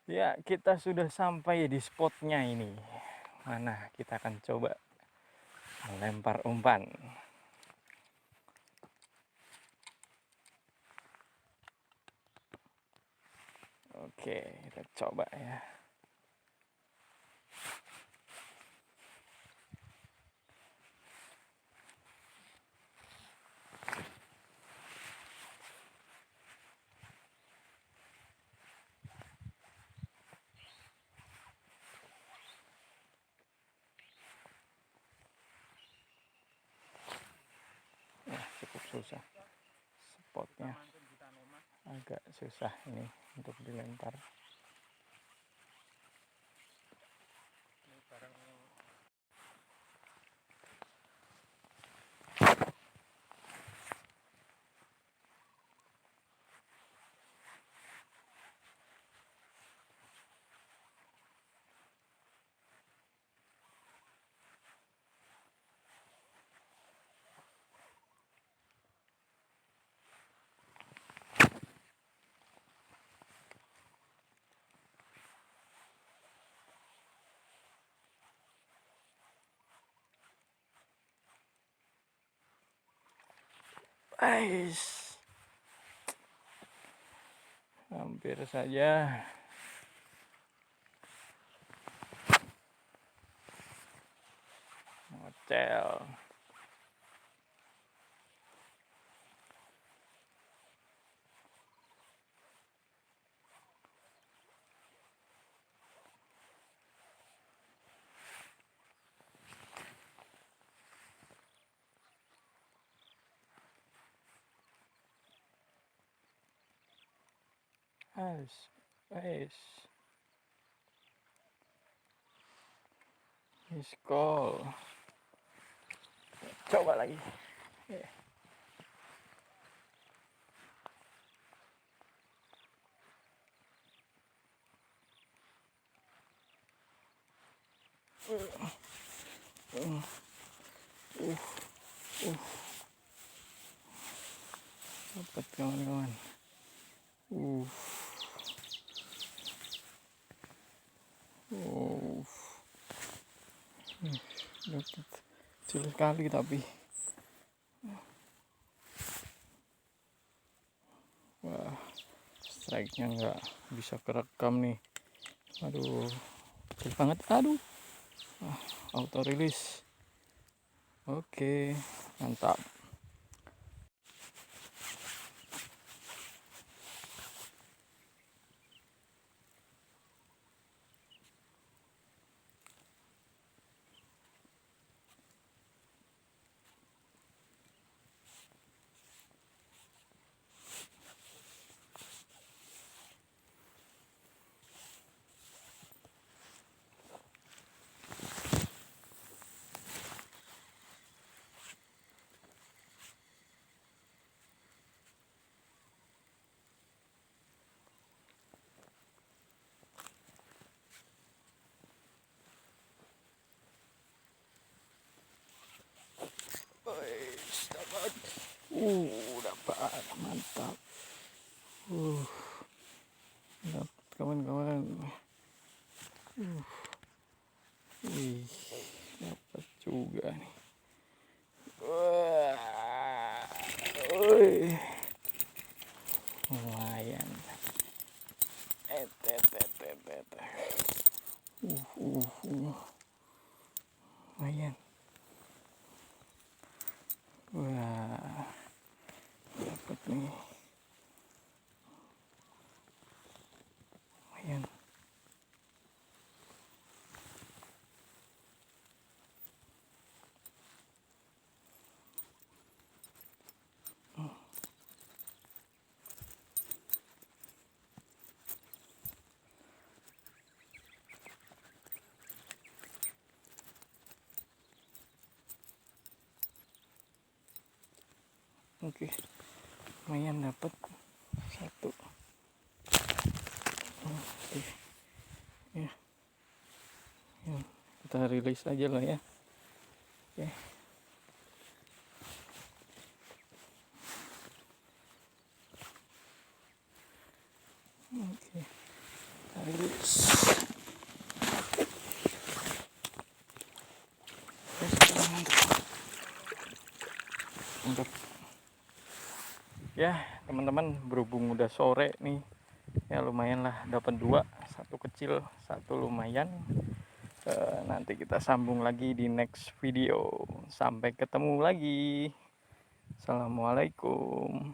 Ya, kita sudah sampai di spotnya ini. Mana kita akan coba melempar umpan. Oke, kita coba ya. Cukup susah. Spotnya agak susah ini untuk dilempar. Ais, hampir saja. Ngocel. Ais. Miskol. Coba lagi. Dapat kawan-kawan. Uh. Dapat kecil sekali tapi. Wah, strike-nya nggak bisa kerekam nih. Aduh, kecil banget. Aduh, auto release. Oke, mantap. Dapat. Dapat. Mantap. Dapat kawan-kawan. Wih, dapat juga nih. Wah. Lumayan. Lumayan. Wah, dapat nih. Lumayan. Oke, lumayan dapat satu. Oke, ya, kita rilis aja lah ya. Oke. Oke, kita dulu. Mantap. Ya teman-teman, berhubung udah sore nih, ya lumayan lah, dapat 2, satu kecil satu lumayan. Nanti kita sambung lagi di next video. Sampai ketemu lagi. Assalamualaikum.